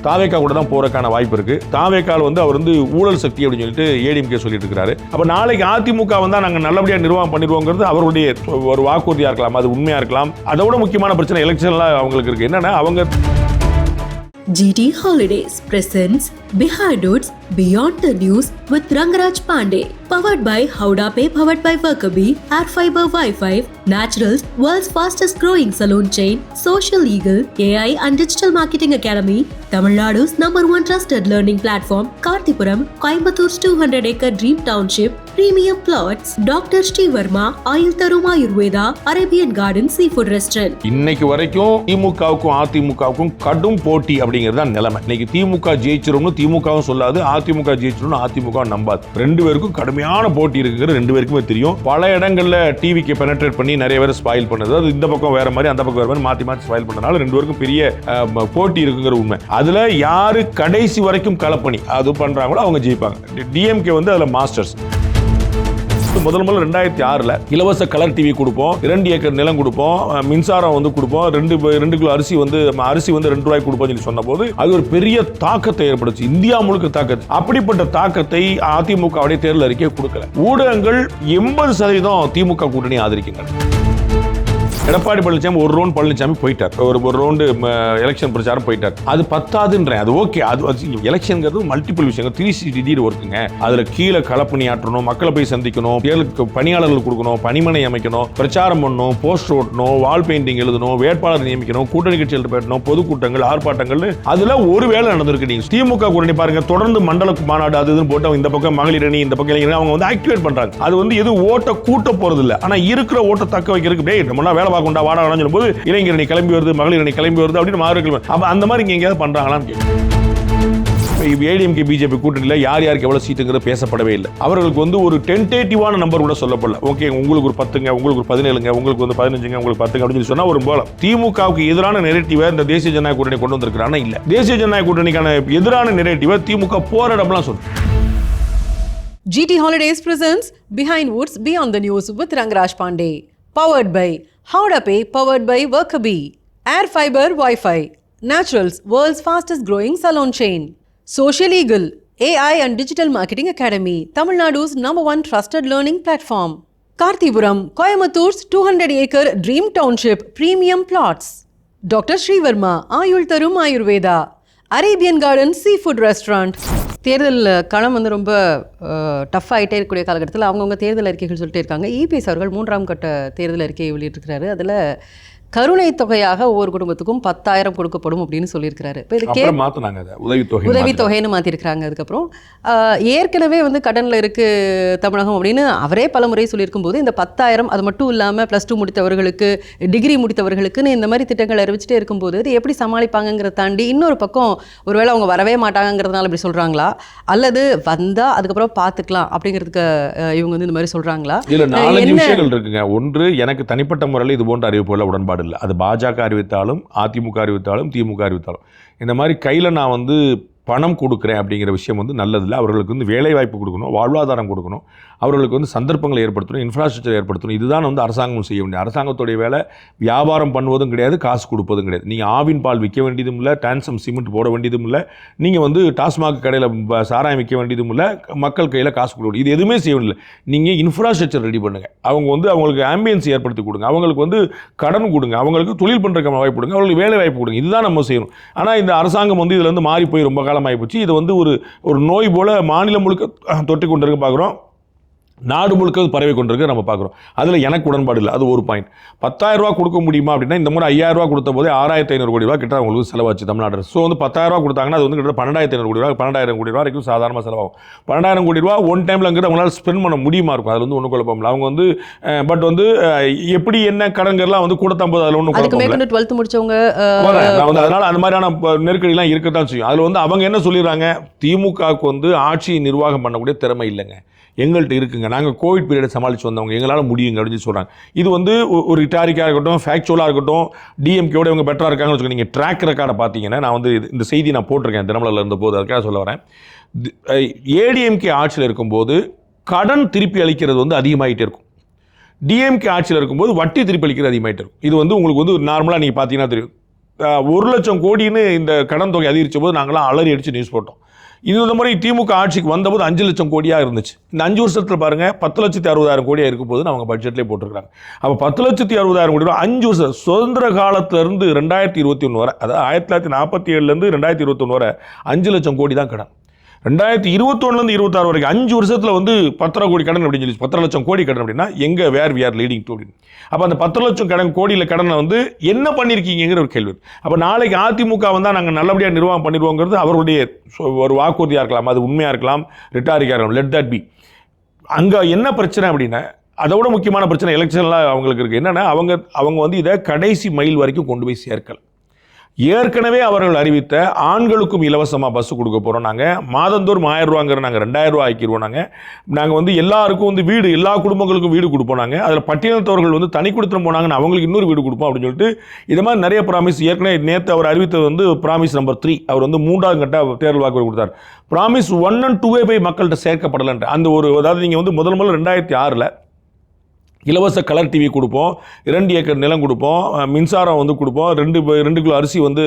தாவேக்கா கூட தான் போறதுக்கான வாய்ப்பு இருக்கு. தாவேக்கால் வந்து அவர் வந்து ஊழல் சக்தி அப்படின்னு சொல்லிட்டு ஏடிஎம்கே சொல்லிட்டு இருக்காரு. அப்ப நாளைக்கு அதிமுக வந்தா நாங்க நல்லபடியா நிர்வாகம் பண்ணிடுவோங்கிறது அவருடைய ஒரு வாக்குறுதியா இருக்கலாம், அது உண்மையா இருக்கலாம். அதை விட முக்கியமான பிரச்சனை எலெக்ஷன்லாம் அவங்களுக்கு இருக்கு. என்னன்னா அவங்க GT Holidays presents Behind Woods Beyond the News with Rangaraj Pandey. Powered by Howda Pay, powered by Workaby, Air Fiber Wi-Fi, Naturals, world's fastest growing salon chain, Social Eagle, AI and Digital Marketing Academy, Tamil Nadu's #1 trusted learning platform, Karthipuram, Coimbator's 200-acre dream township, premium plots, Dr. Srivarma, Ayil Tarum Ayurveda, Arabian Garden Seafood Restaurant. இன்னைக்கு வரைக்கும் திமுகவுக்கும் அதிமுகவுக்கும் கடும் போட்டி அப்படிங்கிறது தான் நிலைமை. இன்னைக்கு திமுக ஜெயிச்சிரும்னு திமுகவும் சொல்லாது, அதிமுக ஜெயிச்சிரும்னு அதிமுக நம்பாது. ரெண்டு பேருக்கும் கடுமையான போட்டி இருக்குங்கிறது ரெண்டு பேருக்குமே தெரியும். பல இடங்கள்ல டிவிக்கு பெனட்ரேட் பண்ணி நிறைய பேர் ஸ்பாயில் பண்ணது, அது இந்த பக்கம் வேற மாதிரி அந்த பக்கம் வேற மாதிரி மாத்தி மாத்தி ஸ்பாயில் பண்ணனால ரெண்டு பேருக்கும் பெரிய போட்டி இருக்குங்கிற உண்மை. அதுல யாரு கடைசி வரைக்கும் களப்பணி அது பண்றாங்களோ அவங்க ஜெயிப்பாங்க. டிஎம்கே வந்து அதுல மாஸ்டர்ஸ். முதல் 2006 இலவச கலர் டிவி கொடுப்போம், 2 ஏக்கர் நிலம் கொடுப்போம், மின்சாரம் வந்து கொடுப்போம், 2 கிலோ அரிசி வந்து $2 ரூபாய் கொடுப்போம் சொல்லி சொன்ன போது அது ஒரு பெரிய தாக்கத்தை ஏற்படுச்சு, இந்தியா முழுக்க தாக்கத்தை. அப்படிப்பட்ட தாக்கத்தை அதிமுக தேர்தல் அறிக்கை கொடுக்கல. ஊடகங்கள் 80% திமுக கூட்டணி ஆதரிக்கின்றன. எடப்பாடி பழனிசாமி ஒரு ரவுண்ட் பழனிசாமி போயிட்டார், ஒரு ரவுண்டு எலெக்ஷன் பிரச்சாரம் போயிட்டார். அது பத்தாதுன்றேன், அது ஓகே. அது எலெக்ஷன்ங்கிறது மல்டிபிள் விஷயங்கள், 360 ஒர்க்குங்க. அதுல கீழே களப்பணி ஆற்றணும், மக்களை போய் சந்திக்கணும், தேர்தலுக்கு பணியாளர்கள் கொடுக்கணும், பணிமனை அமைக்கணும், பிரச்சாரம் பண்ணணும், போஸ்டர் ஓட்டணும், வால் பெயிண்டிங் எழுதணும், வேட்பாளர் நியமிக்கணும், கூட்டணி கட்சிகள் பேட்டணும், பொதுக்கூட்டங்கள், ஆர்ப்பாட்டங்கள், அதுல ஒரு வேலை நடந்திருக்கு. நீங்க திமுக கூட்டணி பாருங்க, தொடர்ந்து மண்டல மாநாடு அது இதுன்னு போட்டு இந்த பக்கம் மகளிர் அணி, இந்த பக்கம் இளைஞர் அவங்க வந்து ஆக்டிவேட் பண்றாங்க. அது வந்து எது ஓட்ட கூட்ட போறது இல்லை, ஆனா இருக்கிற ஓட்ட தக்க வைக்கிறதுக்கு நம்ம வேலை பார்க்கணும் வாடகை சொல்லும்போது இளைஞர் அணி கிளம்பி வருது, மகளிர் அணி கிளம்பி வருது அப்படின்னு மாறுகள். அப்ப அந்த மாதிரி இங்க எங்கேயாவது பண்றாங்களான்னு ஏடிஎம்கே பிஜேபி கூட்டணியில் யார் யாருக்கு எவ்வளவு சீட்டுங்கிறது பேசப்படவே இல்லை. அவர்களுக்கு வந்து ஒரு டென்டேட்டிவான நம்பர் கூட சொல்லப்படல. ஓகே, உங்களுக்கு ஒரு 10ங்க, உங்களுக்கு ஒரு 17ங்க, உங்களுக்கு வந்து 15ங்க, உங்களுக்கு 10ங்க அப்படின்னு சொன்னா ஒரு போல திமுகவுக்கு எதிரான நெரேட்டிவை இந்த தேசிய ஜனநாயக கூட்டணி கொண்டு வந்திருக்கிறானா இல்ல. தேசிய ஜனநாயக கூட்டணிக்கான எதிரான நெரேட்டிவை திமுக போராடம்லாம் சொல்லுது. GT Holidays presents Behind Woods Beyond the News with Rangaraj Pandey. Powered by Howda Pay, powered by Workaby, Air Fiber Wi-Fi, Naturals, world's fastest growing salon chain, Social Eagle, AI and Digital Marketing Academy, Tamil Nadu's #1 trusted learning platform, Karthipuram, Coimbator's 200-acre dream township, premium plots, Dr. Srivarma, Ayil Tarum Ayurveda, Arabian Garden Seafood Restaurant. தேர்தல் களம் வந்து ரொம்ப tough ஆகிட்டே இருக்கக்கூடிய காலகட்டத்தில் அவங்கவுங்க தேர்தல் அறிக்கைகள் சொல்லிட்டே இருக்காங்க. இபிஎஸ் அவர்கள் 3ஆம் கட்ட தேர்தல் அறிக்கையை வெளியிட்டிருக்கிறாரு. அதில் கருணை தொகையாக ஒவ்வொரு குடும்பத்துக்கும் 10,000 கொடுக்கப்படும் அப்படின்னு சொல்லியிருக்கிறாரு. இப்போ இது உதவித்தொகைன்னு மாற்றிருக்கிறாங்க. அதுக்கப்புறம் ஏற்கனவே வந்து கடனில் இருக்குது தமிழகம் அப்படின்னு அவரே பல முறை சொல்லியிருக்கும் போது இந்த 10,000 அது மட்டும் இல்லாமல் +2 முடித்தவர்களுக்கு, டிகிரி முடித்தவர்களுக்குன்னு இந்த மாதிரி திட்டங்கள் அறிவிச்சிட்டே இருக்கும்போது இது எப்படி சமாளிப்பாங்கிறத தாண்டி இன்னொரு பக்கம் ஒருவேளை அவங்க வரவே மாட்டாங்கிறதுனால இப்படி சொல்கிறாங்களா, அல்லது வந்தால் அதுக்கப்புறம் பார்த்துக்கலாம் அப்படிங்கிறதுக்கு இவங்க வந்து இந்த மாதிரி சொல்கிறாங்களா? இல்லை, 4 விஷயங்கள் இருக்குங்க. ஒன்று, எனக்கு தனிப்பட்ட முறையில் இது போன்ற அறிவிப்புள்ள உடன்பாடு இல்லை. அது பாஜக அறிவித்தாலும், அதிமுக அறிவித்தாலும், திமுக அறிவித்தாலும் இந்த மாதிரி கையில் நான் வந்து பணம் கொடுக்குறேன் அப்படிங்கிற விஷயம் வந்து நல்லதில்லை. அவர்களுக்கு வந்து வேலை வாய்ப்பு கொடுக்கணும், வாழ்வாதாரம் கொடுக்கணும், அவர்களுக்கு வந்து சந்தர்ப்பங்களை ஏற்படுத்தணும், இன்ஃப்ராஸ்ட்ரக்சர் ஏற்படுத்தணும். இதுதான் வந்து அரசாங்கம் செய்ய வேண்டிய. அரசாங்கத்துடைய வேலை வியாபாரம் பண்ணுவதும் கிடையாது, காசு கொடுப்பதும் கிடையாது. நீங்கள் ஆவின் பால் விற்க வேண்டியதும் இல்லை, டான்சம் சிமெண்ட் போட வேண்டியதும் இல்லை, நீங்கள் வந்து டாஸ்மாக் கடையில் சாராயம் விற்க வேண்டியதும் இல்லை, மக்கள் கையில் காசு கொடுக்கணும், இது எதுவுமே செய்ய வேண்டியதில்லை. நீங்கள் இன்ஃப்ராஸ்ட்ரக்சர் ரெடி பண்ணுங்கள், அவங்க வந்து அவங்களுக்கு ஆம்பியன்ஸ் ஏற்படுத்தி கொடுங்க, அவங்களுக்கு வந்து கடன் கொடுங்க, அவங்களுக்கு தொழில் பண்ணுறதுக்கான வாய்ப்பு கொடுங்க, அவங்களுக்கு வேலை வாய்ப்பு கொடுங்க. இதுதான் நம்ம செய்யணும். ஆனால் இந்த அரசாங்கம் வந்து இதில் வந்து மாறி போய் ரொம்ப காலம் ஆகிப்போச்சு. இது வந்து ஒரு நோய் போல மாநிலம் முழுக்க தொட்டி கொண்டிருக்க பார்க்குறோம், நாடு முழுக்க பரவி கொண்டிருக்கு நம்ம பார்க்குறோம். அதில் எனக்கு உடன்பாடு இல்லை. அது ஒரு பாயிண்ட். 10,000 ரூபா கொடுக்க முடியுமா அப்படின்னா, இந்த முறை 5,000 ரூபா கொடுத்த போதே 6,500 கோடி ரூபா கிட்ட அவங்களுக்கு செலவாச்சு தமிழ்நாடு. ஸோ வந்து 10,000 ரூபா கொடுத்தாங்கன்னா அது வந்து கிட்ட 12,500 கோடி ரூபா, 12,000 கோடி ரூபா வரைக்கும் சாதாரணமாக செலவாகும். 12,000 கோடி ரூபா ஒன் டைம்லங்கிறது அவங்களால ஸ்பெண்ட் பண்ண முடியுமா இருக்கும், அதில் வந்து ஒன்றும் குழப்பம் இல்லை. அவங்க வந்து பட் வந்து எப்படி என்ன கடன்கள்லாம் வந்து கூட தம்போது அதில் ஒன்றும் குழப்பம் இல்லை. 12th முடிச்சவங்க வந்து அதனால் அந்த மாதிரியான நெருக்கடிலாம் இருக்கத்தான் செய்யும். அதில் வந்து அவங்க என்ன சொல்லிடுறாங்க, திமுகவுக்கு வந்து ஆட்சி நிர்வாகம் பண்ணக்கூடிய திறமை இல்லைங்க, எங்கள்கிட்ட இருக்குங்க, நாங்கள் கோவிட் பீரியடை சமாளித்து வந்தவங்க, எங்களால் முடியுங்க அப்படின்னு சொல்கிறாங்க. இது வந்து ஒரு ரிட்டாரிக்காக இருக்கட்டும், ஃபேக்சுவலாக இருக்கட்டும், டிஎம்கேவோட இவங்க பெட்டராக இருக்காங்கன்னு வச்சுக்கோங்க. நீங்கள் ட்ராக் ரெக்கார்டை பார்த்தீங்கன்னா, நான் வந்து இந்த செய்தி நான் போட்டிருக்கேன் தினமலரில் இருந்தபோது, அதுக்காக சொல்ல வரேன். ஏடிஎம்கே ஆட்சியில் இருக்கும்போது கடன் திருப்பி அளிக்கிறது வந்து அதிகமாகிட்டே இருக்கும், டிஎம்கே ஆட்சியில் இருக்கும்போது வட்டி திருப்பி அளிக்கிறது அதிகமாகிட்டே இருக்கும். இது வந்து உங்களுக்கு வந்து நார்மலாக நீங்கள் பார்த்தீங்கன்னா தெரியும். 1,00,000 கோடின்னு இந்த கடன் தொகை அதிகரித்த போது நாங்களாம் அலறி அடித்து நியூஸ் போட்டோம். இந்த முறை திமுக ஆட்சிக்கு வந்தபோது 5,00,000 கோடியாக இருந்துச்சு. இந்த 5 வருஷத்தில் பாருங்கள் 10,60,000 கோடியாக இருக்கும் போது அவங்க பட்ஜெட்லேயே போட்டிருக்காங்க. அப்போ 10,60,000 கோடி 5 வருஷம் சுதந்திர காலத்திலேருந்து 2021 வரை, அதாவது 1947 2021 வரை 5,00,000 கோடி தான் கடன். 2021 26 வரைக்கும் 5 வருஷத்தில் 10,000 கோடி கடன் அப்படின்னு சொல்லி 10,00,000 கோடி கடன் அப்படின்னா எங்கே where we are leading to அப்படின்னு. அப்போ அந்த 10,00,000 கோடியில் கடனை என்ன பண்ணியிருக்கீங்கிற ஒரு கேள்வி. அப்போ நாளைக்கு அதிமுக வந்தால் நாங்கள் நல்லபடியாக நிர்வாகம் பண்ணிடுவோங்கிறது அவர்களுடைய ஒரு வாக்குறுதியாக இருக்கலாம், அது உண்மையாக இருக்கலாம், ரிட்டாரிக்காக இருக்கலாம், லெட் தட் பி. அங்கே என்ன பிரச்சனை அப்படின்னா, அதை விட முக்கியமான பிரச்சனை எலெக்ஷன்லாம் அவங்களுக்கு இருக்குது. என்னென்னா அவங்க இதை கடைசி மைல் வரைக்கும் கொண்டு போய் சேர்க்கலை. ஏற்கனவே அவர்கள் அறிவித்த ஆண்களுக்கும் இலவசமாக பஸ் கொடுக்க போகிறோம், நாங்கள் மாதந்தோறும் 1000 ரூபாங்கிற நாங்கள் 2000 ரூபா ஆக்கிடுவோம், நாங்கள் எல்லாருக்கும் வீடு, எல்லா குடும்பங்களுக்கும் வீடு கொடுப்போம், நாங்கள் அதில் பட்டியலத்தவர்கள் தனி கொடுத்துட்டு போனாங்கன்னு அவங்களுக்கு இன்னொரு வீடு கொடுப்போம் அப்படின்னு சொல்லிட்டு இது மாதிரி நிறைய ப்ராமிஸ். ஏற்கனவே நேற்று அவர் அறிவித்தது ப்ராமிஸ் நம்பர் 3. அவர் 3ஆவது கட்ட தேர்தல் வாக்குறுதி கொடுத்தார். ப்ராமிஸ் 1 and 2 போய் மக்கள்கிட்ட சேர்க்கப்படலைன்ற அந்த அதாவது நீங்கள் முதல் 2006 இலவச கலர் டிவி கொடுப்போம், 2 ஏக்கர் நிலம் கொடுப்போம், மின்சாரம் கொடுப்போம், 2 கிலோ அரிசி 2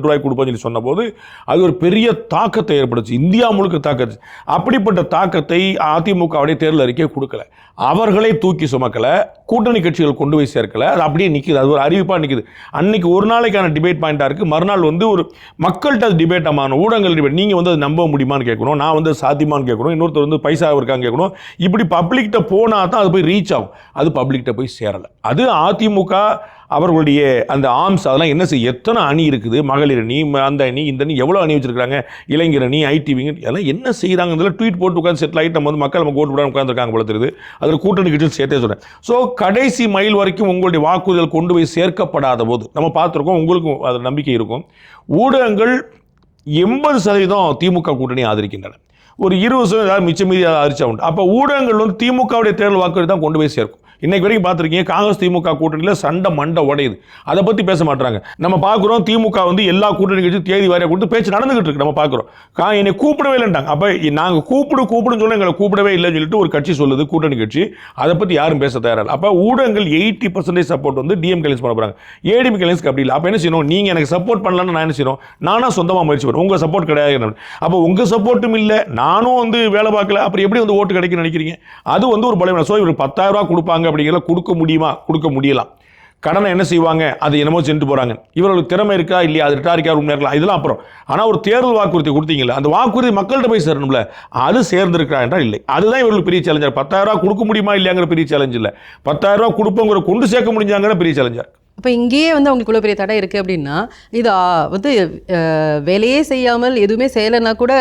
ரூபாய்க்கு கொடுப்போம்னு சொல்லி சொன்னபோது அது ஒரு பெரிய தாக்கத்தை ஏற்படுச்சு, இந்தியா முழுக்க தாக்கச்சு. அப்படிப்பட்ட தாக்கத்தை அதிமுகவுடைய தேர்தல் அறிக்கை கொடுக்கல, அவர்களே தூக்கி சுமக்கலை, கூட்டணி கட்சிகள் கொண்டு போய் சேர்க்கலை, அது அப்படியே நிற்கிது, அது ஒரு அறிவிப்பாக நிற்கிது. அன்னைக்கு ஒரு நாளைக்கான டிபேட் பாயிண்டாக இருக்குது, மறுநாள் ஒரு மக்கள்கிட்ட அது டிபேட் ஆமான ஊடகங்கள் டிபேட். நீங்கள் அதை நம்ப முடியுமான்னு கேட்கணும், நான் சாத்தியமானு கேட்கணும், இன்னொருத்தர் பைசா இருக்கான்னு கேட்கணும். இப்படி பப்ளிக்கிட்ட போனால் தான் அது போய் ரீச் ஆகும், அது பப்ளிக்கிட்ட போய் சேரலை. அது அதிமுக அவர்களுடைய அந்த ஆர்ம்ஸ் அதெல்லாம் என்ன செய்ய, எத்தனை அணி இருக்குது, மகளிர் அணி, அந்த அணி, இந்த அணி, எவ்வளோ அணி வச்சிருக்காங்க, இளைஞர் அணி, ஐடிவிங்க எல்லாம் என்ன செய்கிறாங்க, இதில் ட்வீட் போட்டு உட்காந்து செட்டில் ஆகிட்டு மக்கள் நம்ம ஓட்டு போடாமல் உட்காந்துருக்காங்க போல தெரியுது. அதில் கூட்டணி கட்சியில் சேர்த்தே சொல்கிறேன். ஸோ கடைசி மைல் வரைக்கும் உங்களுடைய வாக்குறுதிகள் கொண்டு போய் சேர்க்கப்படாத போது நம்ம பார்த்துருக்கோம், உங்களுக்கும் அதில் நம்பிக்கை இருக்கும். ஊடகங்கள் 80% திமுக கூட்டணி ஆதரிக்கின்றன, ஒரு 20% ஏதாவது மிச்சம் மீதி ஆதரிச்சா உண்டு. அப்போ ஊடகங்கள் திமுகவுடைய தேர்தல் வாக்குறுதி தான் கொண்டு போய் சேர்க்கும். இன்னைக்கு வரைக்கும் பார்த்துருக்கீங்க, காங்கிரஸ் திமுக கூட்டணியில் சண்டை மண்டை உடையுது, அதை பற்றி பேச மாட்டாங்க. நம்ம பார்க்குறோம் திமுக எல்லா கூட்டணி கட்சியும் தேதி வாரியாக கொடுத்து பேச்சு நடந்துகிட்டு இருக்கு, நம்ம பார்க்குறோம். என்னை கூப்பிடவே இல்லைன்ட்டாங்க. அப்போ நாங்கள் கூப்பிடுன்னு சொன்னால் எங்களை கூப்பிடவே இல்லைன்னு சொல்லிட்டு ஒரு கட்சி சொல்லுது, கூட்டணி கட்சி, அதை பற்றி யாரும் பேச தயாரில்லை. அப்போ ஊடகங்கள் 80% சப்போர்ட் டிஎம்கே பண்ண போகிறாங்க, ஏடிஎம்கே அப்படி இல்லை. அப்போ என்ன செய்யணும், நீங்கள் எனக்கு சப்போர்ட் பண்ணலான்னு நான் என்ன செய்யணும், நானாக சொந்தமாக முயற்சி பண்ணுறேன், உங்கள் சப்போர்ட் கிடையாது. அப்போ உங்கள் சப்போர்ட்டும் இல்லை, நானும் வேலை பார்க்கல, அப்புறம் எப்படி ஓட்டு கிடைக்குன்னு நினைக்கிறீங்க? அது ஒரு பலவீனம். ஸோ இவர் 10,000 ரூபா கொடுப்பாங்க அப்படிங்கிற கொடுக்க முடியுமா, கொடுக்க முடியலாம். கடனை என்ன செய்வாங்க, அது என்னமோ சென்று போகிறாங்க. இவர்களுக்கு திறமை இருக்கா இல்லையா, அது ரிட்டாரிக்கா உண்மையாக இருக்கலாம், இதெல்லாம் அப்புறம். ஆனால் ஒரு தேர்தல் வாக்குறுதி கொடுத்தீங்களா, அந்த வாக்குறுதி மக்கள்கிட்ட போய் சேரணும்ல, அது சேர்ந்திருக்கா என்றால் இல்லை. அதுதான் இவர்களுக்கு பெரிய சேலஞ்சர். 10,000 ரூபா கொடுக்க முடியுமா இல்லையாங்கிற பெரிய சேலஞ்ச் இல்லை, 10,000 ரூபா கொடுப்போங்கிற கொண்டு சேர்க்க முடிஞ்சாங்கிற பெரிய சேலஞ்சர். அப்போ இங்கேயே அவங்களுக்கு இவ்வளோ பெரிய தடை இருக்குது அப்படின்னா, இது வேலையே செய்யாமல் எதுவுமே செய்யலைன்னா கூட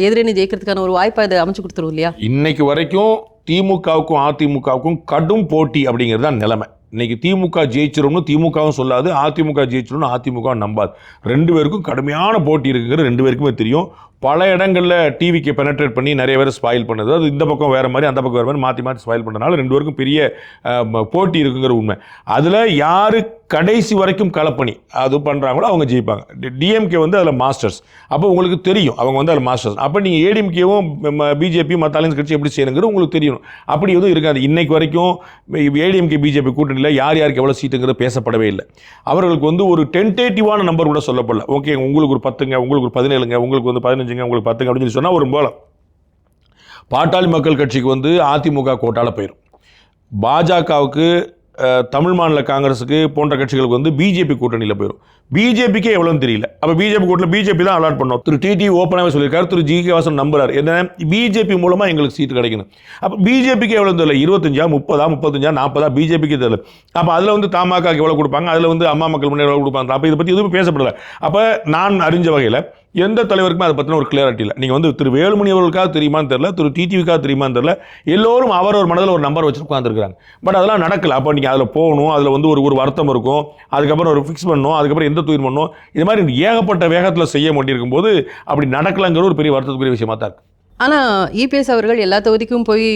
எதிரணி ஜெயிக்கிறதுக்கான ஒரு வாய்ப்பை அதை அமைச்சு கொடுத்துரும் இல்லையா? இன்னைக்கு வரைக்கும் திமுகவுக்கும் அதிமுகவுக்கும் கடும் போட்டி அப்படிங்கிறது தான் நிலைமை. இன்னைக்கு திமுக ஜெயிச்சிரும்னு திமுகவும் சொல்லாது, அதிமுக ஜெயிச்சிரும்னு அதிமுக நம்பாது. 2 பேருக்கும் கடுமையான போட்டி இருக்குங்கிறது 2 பேருக்குமே தெரியும். பல இடங்களில் டிவிக்கு பெனட்ரேட் பண்ணி நிறைய பேர் ஸ்பாயில் பண்ணுது, அது இந்த பக்கம் வேறு மாதிரி அந்த பக்கம் வேறு மாதிரி மாற்றி ஸ்பாயில் பண்ணுறதுனால 2 பேருக்கும் பெரிய போட்டி இருக்குங்கிற உண்மை. அதில் யார் கடைசி வரைக்கும் களப்பணி அது பண்ணுறாங்களோ அவங்க ஜெயிப்பாங்க. டிஎம்கே அதில் மாஸ்டர்ஸ். அப்போ உங்களுக்கு தெரியும் அவங்க அதில் மாஸ்டர்ஸ். அப்போ நீங்கள் ஏடிஎம்கேவும் பிஜேபி மற்ற அலைன்ஸ் கட்சி எப்படி செய்யணுங்கிறது உங்களுக்கு தெரியும். அப்படி எதுவும் இருக்காது. இன்னைக்கு வரைக்கும் ஏடிஎம்கே பிஜேபி கூட்டணியில் யார் யாருக்கு எவ்வளோ சீட்டுங்கிறது பேசப்படவே இல்லை. அவர்களுக்கு ஒரு டென்டேட்டிவான நம்பர் கூட சொல்லப்படல. ஓகே உங்களுக்கு ஒரு 10ங்க, உங்களுக்கு ஒரு 17ங்க, உங்களுக்கு 15ங்க, உங்களுக்கு 10ங்க அப்படின்னு சொல்லி சொன்னால் ஒரு போல. பாட்டாளி மக்கள் கட்சிக்கு அதிமுக கோட்டால போயிடும். பாஜகவுக்கு தமிழ் மாநில காங்கிரஸுக்கு போன்ற கட்சிகளுக்கு பிஜேபி கூட்டணியில் போயிடும். பிஜேபிக்கே எவ்வளோன்னு தெரியல. அப்போ பிஜேபி கூட்டணியில் பிஜேபி தான் அலாட் பண்ணோம். திரு டிடி ஓப்பனாகவே சொல்லியிருக்காரு, திரு ஜி கே வாசன் நம்புறாரு என்ன பிஜேபி மூலமாக எங்களுக்கு சீட்டு கிடைக்கணும். அப்போ பிஜேபிக்கு எவ்வளோ தெரியல, 25, 30, 35, 40 பிஜேபிக்கு தெரியல. அப்போ அதில் தமாகா எவ்வளோ கொடுப்பாங்க, அதில் அம்மா மக்கள் முன்னேற்ற எவ்வளோ கொடுப்பாங்க. அப்போ இதை பற்றி எதுவும் பேசப்படலை. அப்போ நான் அறிஞ்ச வகையில் எந்த தலைவருக்குமே அதை பற்றின ஒரு கிளியரிட்டி இல்லை. நீங்கள் திரு வேலுமணி அவர்களுக்காக தெரியுமான்னு தெரியல, திரு டிடிவிக்காக தெரியுமான்னு தெரியல, எல்லோரும் அவர் மனதில் ஒரு நம்பர் வச்சு உட்காந்துருக்காங்க. பட் அதெல்லாம் நடக்கல. அப்போ நீங்கள் அதில் போகணும், அதில் ஒரு வருத்தம் இருக்கும், அதுக்கப்புறம் ஒரு ஃபிக்ஸ் பண்ணணும், அதுக்கப்புறம் எந்த தூர் பண்ணணும், இது மாதிரி ஏகப்பட்ட வேகத்தில் செய்ய மாட்டிருக்கும் போது அப்படி நடக்கலங்கிற ஒரு பெரிய வருத்தத்துக்குரிய விஷயமா தான் இருக்கு. ஆனால் இபிஎஸ் அவர்கள் எல்லா தொகுதிக்கும் போய்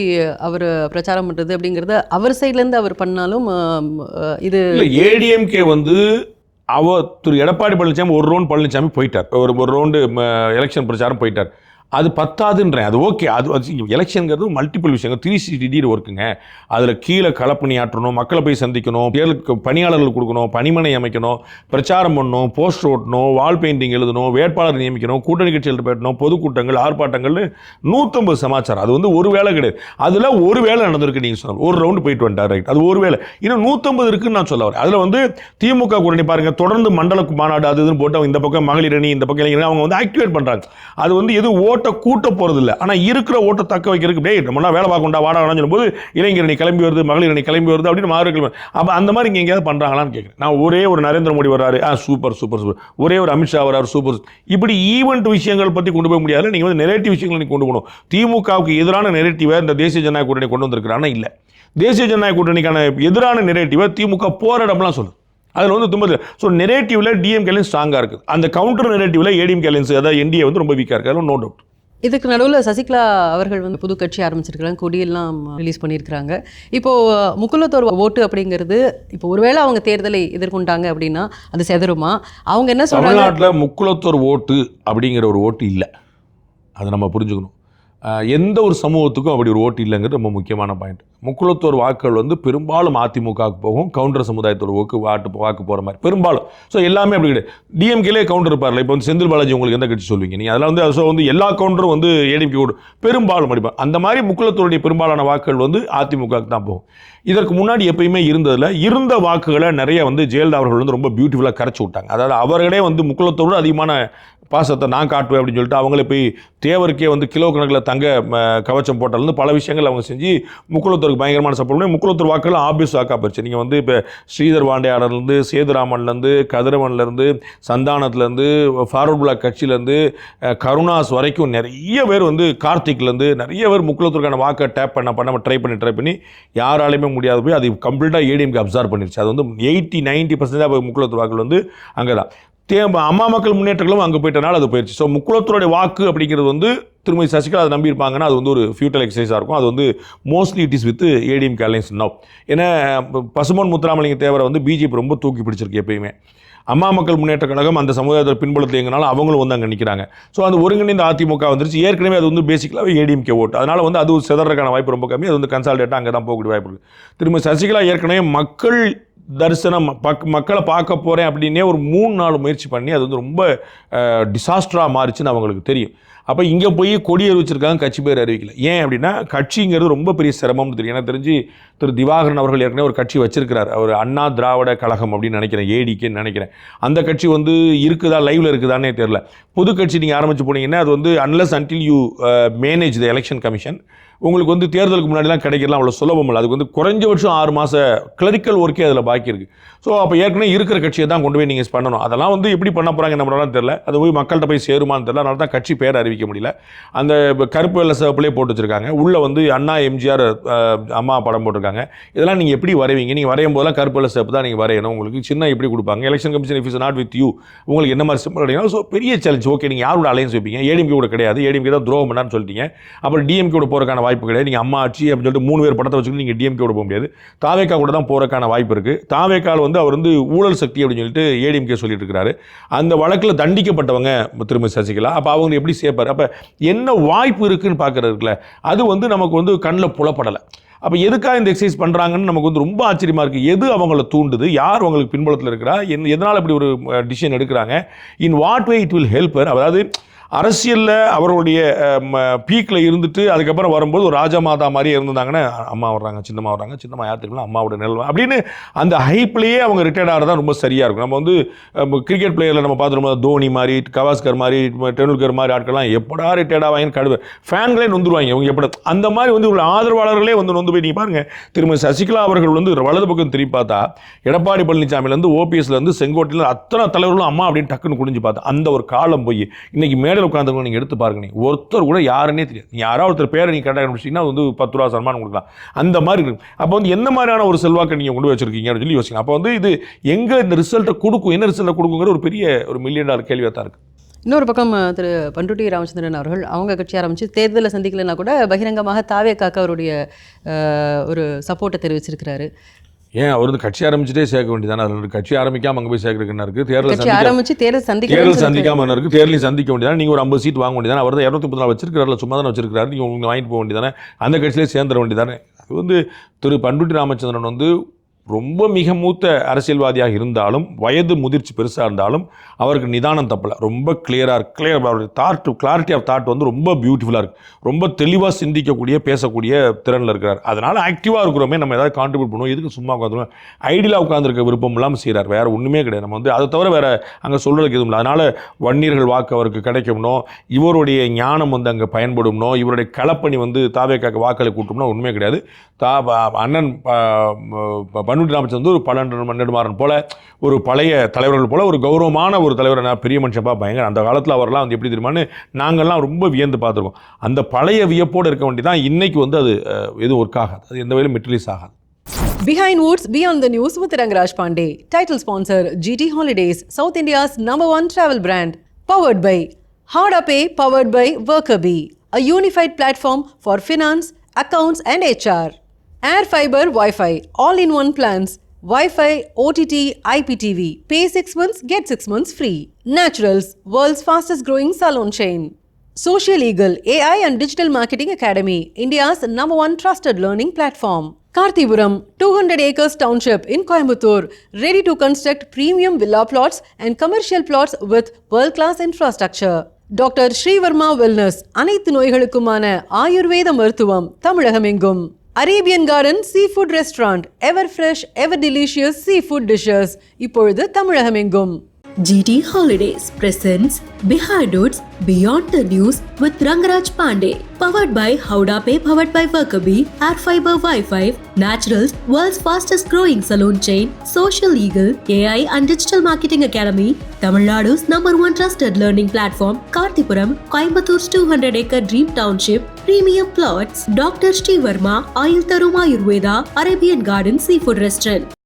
அவர் பிரச்சாரம் பண்ணுறது அப்படிங்கிறது அவர் சைட்லேருந்து அவர் பண்ணாலும் இது ஏடிஎம்கே திரு எடப்பாடி பழனிசாமி ஒரு ரவுண்ட் பழனிசாமி போயிட்டார், ஒரு ரவுண்டு எலெக்ஷன் பிரச்சாரம் போயிட்டார். அது பத்தாதுன்றேன். அது ஓகே, அது எலெக்ஷனுங்கிறது மல்டிபிள் விஷயங்கள் 360 ஒர்க்குங்க. அதில் கீழே களப்பணி ஆற்றணும், மக்களை போய் சந்திக்கணும், தேர்தலுக்கு பணியாளர்கள் கொடுக்கணும், பணிமனை அமைக்கணும், பிரச்சாரம் பண்ணணும், போஸ்டர் ஓட்டணும், வால் பெயிண்டிங் எழுதணும், வேட்பாளர் நியமிக்கணும், கூட்டணி கட்சிகள் போயிடணும், பொதுக்கூட்டங்கள், ஆர்ப்பாட்டங்கள், 150 சமாச்சாரம். அது வந்து ஒரு வேலை கிடையாது. அதில் ஒரு வேலை நடந்திருக்கு. நீங்கள் சொன்னால் ஒரு ரவுண்டு போயிட்டு வந்துட்டார், ரைட், அது ஒரு வேலை. இன்னும் 150 இருக்குன்னு நான் சொல்ல வரேன். அதில் வந்து திமுக கூட்டணி பாருங்க, தொடர்ந்து மண்டல மாநாடு அது இதுன்னு போட்டு இந்த பக்கம் மகளிர் அணி, இந்த பக்கம் இளைஞர் அவங்க வந்து ஆக்டிவேட் பண்ணுறாங்க. அது வந்து எது ஓட்ட கூட்ட போகிறது இல்லை. ஆனால் இருக்கிற ஓட்ட தக்க வைக்கிறதுக்கு டே நம்மளாம் வேலை பார்க்கண்டா வாடான்னு சொல்லும்போது இளைஞர் அணி கிளம்பி வருது, மகளிர் அணி கிளம்பி வருது அப்படின்னு மாறுகள். அப்போ அந்த மாதிரி இங்கே எங்கேயாவது பண்ணுறாங்களான்னு கேட்குறேன். நான் ஒரே ஒரு நரேந்திர மோடி வர்றாரு, சூப்பர் சூப்பர் சூப்பர், ஒரே ஒரு அமித்ஷா வர்றாரு, சூப்பர். இப்படி ஈவெண்ட் விஷயங்கள் பற்றி கொண்டு போக முடியாது. நீங்கள் வந்து நெரேட்டிவ் விஷயங்கள் நீங்கள் கொண்டு போகணும். திமுகவுக்கு எதிரான நெரேட்டிவை இந்த தேசிய ஜனநாயக கூட்டணி கொண்டு வந்திருக்கிறானா இல்லை. தேசிய ஜனநாயக கூட்டணிக்கான எதிரான நெரேட்டிவை திமுக போற இடம்லாம் சொல்லுது. அதில் வந்து தும்பது. ஸோ நெரேட்டிவ்ல டிஎம்கேலையும் ஸ்ட்ராங்காக இருக்குது. அந்த கவுண்டர் நெரேட்டிவ்ல ஏடிஎம்கேலையும் அதாவது என்டிஏ வந்து ரொம்ப வீக்காக இருக்குது. அதில் நோ டவுட். இதுக்கு நடுவில் சசிகலா அவர்கள் வந்து புது கட்சி ஆரம்பிச்சிருக்கிறாங்க, கொடியெல்லாம் ரிலீஸ் பண்ணியிருக்கிறாங்க. இப்போது முக்குலத்தோர் ஓட்டு அப்படிங்கிறது இப்போ ஒருவேளை அவங்க தேர்தலை எதிர்கொண்டாங்க அப்படின்னா அது செதறுமா? அவங்க என்ன சொல்றாங்க? தமிழ்நாட்டில் முக்குலத்தோர் ஓட்டு அப்படிங்கிற ஒரு ஓட்டு இல்லை. அதை நம்ம புரிஞ்சுக்கணும். எந்த ஒரு சமூகத்துக்கும் அப்படி ஒரு ஓட்டு இல்லைங்கிறது ரொம்ப முக்கியமான பாயிண்ட். முக்குலத்தோர் வாக்குகள் வந்து பெரும்பாலும் அதிமுகவுக்கு போகும், கவுண்டர் சமுதாயத்தோட வாக்கு போகிற மாதிரி பெரும்பாலும். ஸோ எல்லாமே அப்படி கிடையாது. டிஎம்கேலே கவுண்டர் இருப்பார்ல. இப்போ வந்து செந்தில் பாலாஜி உங்களுக்கு எந்த கட்சி சொல்வீங்க நீங்கள்? அதில் வந்து ஸோ வந்து எல்லா கவுண்டரும் வந்து ஏடிஎம்கே ஓடு பெரும்பாலும் அடிப்பாங்க. அந்த மாதிரி முக்குலத்தோருடைய பெரும்பாலான வாக்குகள் வந்து அதிமுகவுக்கு தான் போகும். இதற்கு முன்னாடி எப்பயுமே இருந்த வாக்குகளை நிறைய வந்து ஜெயலலிதா அவர்கள் வந்து ரொம்ப பியூட்டிஃபுல்லாக கரைச்சி விட்டாங்க. அதாவது அவர்களே வந்து முக்குலத்தோடு அதிகமான பாசத்தை நான் காட்டுவேன் அப்படின்னு சொல்லிட்டு அவங்களே போய் தேவருக்கே வந்து கிலோ கணக்கில் தங்க கவச்சம் போட்டாலேருந்து பல விஷயங்கள் அவங்க செஞ்சு முக்குலத்தூருக்கு பயங்கரமான சப்போர்ட் பண்ணி முக்குலத்தூர் வாக்குகள் ஆபியஸ் வாக்காக போயிடுச்சு. நீங்கள் வந்து இப்போ ஸ்ரீதர் வாண்டையாளர்லேருந்து, சேதுராமன்லேருந்து, கதிரவன்லேருந்து, சந்தானத்துலேருந்து, ஃபார்வர்ட் பிளாக் கட்சியிலேருந்து, கருணாஸ் வரைக்கும் நிறைய பேர் வந்து, கார்த்திக்லேருந்து நிறைய பேர் முக்குலத்தூருக்கான வாக்கை டேப் பண்ண ட்ரை பண்ணி யாராலையுமே முடியாது போய் அது கம்ப்ளீட்டாக ஏடிஎம்கே அப்சார்வ் பண்ணிடுச்சு. அது வந்து 80-90% முக்குலத்தூர் வாக்குகள் வந்து அங்கே தான். அம்மா மக்கள் முன்னேற்றங்களும் அங்கே போயிட்டனால அது போயிடுச்சு. ஸோ முக்குலத்தோருடைய வாக்கு அப்படிங்கிறது வந்து திருமதி சசிகலா அதை நம்பியிருப்பாங்கன்னா அது வந்து ஒரு ஃபியூட்டல் எக்ஸசைஸாக இருக்கும். அது வந்து mostly it is with ADMK alliance now. ஏன்னா பசும்பொன் முத்துராமலிங்க தேவரை வந்து பிஜேபி ரொம்ப தூக்கி பிடிச்சிருக்கு எப்பயுமே. அம்மா மக்கள் முன்னேற்ற கழகம் அந்த சமுதாயத்தில் பின்புலத்தை எங்கனாலும் அவங்களும் வந்து அங்கே நிற்கிறாங்க. ஸோ அந்த ஒருங்கிணைந்த அதிமுக வந்துருச்சு. ஏற்கனவே அது வந்து பேசிக்கலாகவே ஏடிஎம்கே ஓட்டு. அதனால் வந்து அது செதறதுக்கான வாய்ப்பு ரொம்ப கம்மி. அது வந்து கன்சால்டேட்டாக அங்கே தான் போகக்கூடிய வாய்ப்பு இருக்குது. திரும்ப சசிகலா ஏற்கனவே மக்கள் தரிசனம் மக்களை பார்க்க போகிறேன் அப்படின்னே ஒரு 3-4 முயற்சி பண்ணி அது வந்து ரொம்ப டிசாஸ்டராக மாறிச்சுன்னு அவங்களுக்கு தெரியும். அப்போ இங்கே போய் கொடி அறிவிச்சிருக்காங்க, கட்சி பேர் அறிவிக்கல. ஏன் அப்படின்னா கட்சிங்கிறது ரொம்ப பெரிய சிரமம்னு தெரியும். எனக்கு தெரிஞ்சு திரு திவாகரன் அவர்கள் ஏற்கனவே ஒரு கட்சி வச்சிருக்கிறார். அவர் அண்ணா திராவிட கழகம் அப்படின்னு நினைக்கிறேன், ஏடிக்கேன்னு நினைக்கிறேன். அந்த கட்சி வந்து இருக்குதா, லைவில் இருக்குதானே தெரியல. புது கட்சி நீங்கள் ஆரம்பிச்சு போனீங்கன்னா அது வந்து unless until you manage the election commission உங்களுக்கு வந்து தேர்தலுக்கு முன்னாடிலாம் கிடைக்கலாம் அவ்வளோ சுலபம் இல்லை. அதுக்கு வந்து குறைஞ்சபட்சம் 6 மாத கிளரிக்கல் ஒர்க்கே அதில் பாக்கி இருக்குது. ஸோ அப்போ ஏற்கனவே இருக்கிற கட்சியை தான் கொண்டு போய் நீங்கள் பண்ணணும். அதெல்லாம் வந்து எப்படி பண்ண போகிறாங்க நம்மளால தெரியல. அது போய் மக்கள்கிட்ட போய் சேருமான்னு தெரியல. அதனால தான் கட்சி பேர் அறிவிக்க முடியல. அந்த கருப்பு வெள்ளை சிவப்புலேயே போட்டு வச்சுருக்காங்க. உள்ளே வந்து அண்ணா எம்ஜிஆர் அம்மா படம் போட்டிருக்காங்க. இதெல்லாம் நீங்கள் எப்படி வரைவீங்க? நீங்கள் வரையும் போதெல்லாம் கருப்பு வெள்ளை சிவப்பு தான் நீங்கள் வரையணும். உங்களுக்கு சின்ன எப்படி கொடுப்பாங்க? Election commission if is not with you உங்களுக்கு என்ன மாதிரி சிம்பிள் கிடையாது. ஸோ பெரிய சேலஞ்ச். ஓகே, நீங்கள் யாரோட அலையன்ஸ் வைப்பீங்க? ஏடிஎம்கே கூட கிடையாது, ஏடிஎம்கே தான் துரோகம் பண்ணான்னு சொல்லிட்டீங்க. அப்புறம் டிஎம்கே கூட போகிறக்கான வாய்ப்பு கிடையாது. நீங்கள் அம்மா ஆட்சி அப்படின்னு சொல்லிட்டு 3 பேர் படத்தை வச்சுக்கிட்டு நீங்கள் டிஎம்கே கூட போக முடியாது. தாவேக்கா கூட தான் போகிறக்கான வாய்ப்பு இருக்குது. தாவேக்கால் வந்து அவர் வந்து ஊழல் சக்தி அப்படின்னு சொல்லிட்டு ஏடிஎம்கே சொல்லிட்டு இருக்கிறாரு. அந்த வழக்கில் தண்டிக்கப்பட்டவங்க திருமதி சசிகலா. அப்போ அவங்க எப்படி சேர்ப்பார்? அப்போ என்ன வாய்ப்பு இருக்குன்னு பார்க்குறதுக்குல அது வந்து நமக்கு வந்து கண்ணில் புலப்படலை. அப்போ எதுக்காக இந்த எக்ஸசைஸ் பண்ணுறாங்கன்னு நமக்கு வந்து ரொம்ப ஆச்சரியமாக இருக்குது. எது அவங்கள தூண்டுது? யார் அவங்களுக்கு பின்புலத்தில் இருக்கிறா? எதனால் இப்படி ஒரு டிசிஷன் எடுக்கிறாங்க? In what way it will help her? அதாவது அரசியலில் அவருடைய பீக்கில் இருந்துட்டு அதுக்கப்புறம் வரும்போது ஒரு ராஜா மாதா மாதிரியே இருந்திருந்தாங்கன்னா அம்மா வர்றாங்க, சின்னம்மா வர்றாங்க, சின்னம்மா யார் தெரியுமா அம்மாவோட நிலவு அப்படின்னு அந்த ஹைப்லேயே அவங்க ரிட்டையர்ட் ஆகிறதா ரொம்ப சரியாக இருக்கும். நம்ம வந்து கிரிக்கெட் பிளேயரில் நம்ம பார்த்துருமோ தோனி மாதிரி, கவாஸ்கர் மாதிரி, டெண்டுல்கர் மாதிரி ஆட்கள்லாம் எப்படா ரிட்டையர்ட் ஆவாங்கன்னு கடுவை ஃபேன்களே நொந்துருவாங்க. அவங்க எப்படி அந்த மாதிரி வந்து ஒரு ஆதரவாளர்களே வந்து நொந்து போய் நீங்கள் பாருங்கள். திரும்ப சசிகலா அவர்கள் வந்து வலது பக்கம் திரும்பி பார்த்தா எடப்பாடி பழனிசாமிலேருந்து ஓபிஎஸ்லேருந்து செங்கோட்டையிலேருந்து அத்தனை தலைவர்களும் அம்மா அப்படின்னு டக்குன்னு குடிஞ்சு பார்த்தா அந்த ஒரு காலம் போய் இன்னைக்கு மேலே உட்கார்ந்து நீங்கள் எடுத்து பாருங்க. நீங்கள் ஒருத்தர் கூட யாருன்னே தெரியாது. நீங்கள் யாராவது ஒருத்தர் பேரை நீங்கள் கரெக்டாக கண்டுபிடிச்சிங்கன்னா வந்து 10 ரூபா சன்மானம் கொடுக்கலாம். அந்த மாதிரி இருக்கு. அப்போ வந்து என்ன மாதிரியான ஒரு செல்வாக்கை நீங்கள் கொண்டு வச்சிருக்கீங்க அப்படின்னு சொல்லி யோசிங்க. அப்போ வந்து இது எங்கே இந்த ரிசல்ட்டை கொடுக்கும், என்ன ரிசல்ட்டை கொடுக்குங்கிற ஒரு பெரிய ஒரு $1 மில்லியன் கேள்வியாக தான் இருக்குது. இன்னொரு பக்கம் திரு பண்ருட்டி ராமச்சந்திரன் அவர்கள் அவங்க கட்சி ஆரம்பித்து தேர்தலில் சந்திக்கலைன்னா கூட பகிரங்கமாக தாவேக்காக்கு அவருடைய ஒரு சப்போர்ட்டை தெரிவிச்சிருக்கிறாரு. ஏன் அவர் வந்து கட்சி ஆரம்பிச்சுட்டே சேர்க்க வேண்டியதானே? அதில் கட்சி ஆரம்பிக்காம அங்கே போய் சேர்க்கறதுக்கு இருக்கு. கட்சி ஆரம்பிச்சு தேர்தல் சந்திக்காம இருக்கு. தேர்தலையும் சந்திக்க வேண்டியதானே. நீங்கள் ஒரு 50 சீட் வாங்க வேண்டியதானே. அவர் தான் 234 வச்சிருக்காருல, சும்மா தானே வச்சிருக்காரு. நீங்கள் உங்களுக்கு வாங்கிட்டு போக வேண்டியதானே, அந்த கட்சியிலே சேர்ந்துட வேண்டியதானே. அது வந்து திரு பண்ருட்டி ராமச்சந்திரன் வந்து ரொம்ப மிக மூத்த அரசியல்வாதியாக இருந்தாலும், வயது முதிர்ச்சி பெருசாக இருந்தாலும், அவருக்கு நிதானம் தப்பலை. ரொம்ப கிளியராக அவருடைய கிளாரிட்டி ஆஃப் தாட் வந்து ரொம்ப பியூட்டிஃபுல்லாக இருக்குது. ரொம்ப தெளிவாக சிந்திக்கக்கூடிய, பேசக்கூடிய திறனில் இருக்கிறார். அதனால் ஆக்டிவாக இருக்கிறோமே, நம்ம ஏதாவது கான்ட்ரிபியூட் பண்ணுவோம். எதுக்கு சும்மா உட்காந்துருவோம்? ஐடியலாக உட்காந்துருக்க விருப்பம் இல்லாமல் செய்கிறார். வேறு ஒன்றுமே கிடையாது. நம்ம வந்து அதை தவிர வேறு அங்கே சொல்கிறதுக்கு எதுவும் இல்லை. அதனால் வன்னியர்கள் வாக்கு அவருக்கு கிடைக்கணும், இவருடைய ஞானம் வந்து அங்கே பயன்படும்னோ, இவருடைய களப்பணி வந்து தாவேக்காக்கு வாக்களை கூட்டணும்னா உண்மையே கிடையாது. அண்ணன் பண்ருட்டி ராமச்சந்திரன் ஒரு பழநெடுமாறன் போல, ஒரு பழைய தலைவர்கள் போல, ஒரு கௌரவமான ஒரு தலைவர். நான் பெரிய மனுஷப்பா, பயங்கர அந்த காலத்தில் அவரெல்லாம் வந்து எப்படி தெரியுமான்னு நாங்கள்லாம் ரொம்ப வியந்து பார்த்துருக்கோம். அந்த பழைய வியப்போடு இருக்க வேண்டியதான். இன்னைக்கு வந்து அது எதுவும் ஒர்க் ஆகாது, அது எந்த வகையிலும் மெட்டீரியல்ஸ் ஆகாது. Behind Woods, Beyond the News with Rangaraj Pandey. Title sponsor GT Holidays, South India's #1 travel brand. Powered by Howda Pay, powered by Workerbee, a unified platform for finance, accounts and HR. Air Fiber Wi-Fi, all-in-one plans. Wi-Fi, OTT, IPTV. Pay 6 months, get 6 months free. Naturals, world's fastest growing salon chain. Social Eagle, AI and Digital Marketing Academy, India's #1 trusted learning platform. Karthipuram, 200 acres township in Coimbatore, ready to construct premium villa plots and commercial plots with world-class infrastructure. Dr. Srivarma Wellness, அனைத்து நோய்களுக்குமான ஆயுர்வேத மருத்துவம் தமிழகமெங்கும். Arabian Garden Seafood Restaurant, ever fresh, ever delicious seafood dishes, இப்பொழுது தமிழகமெங்கும். GT Holidays presents Behind Woods, Beyond the News with Rangaraj Pandey. Powered by Howda Pay, powered by Workerbee, Air Fiber Wi-Fi, Naturals, world's fastest growing salon chain, Social Eagle, AI and Digital Marketing Academy, Tamil Nadu's #1 trusted learning platform, Karthipuram, Coimbatore 200 acre dream township, premium plots, Dr. Srivarma, Ayil Tarum Ayurveda, Arabian Garden Seafood Restaurant.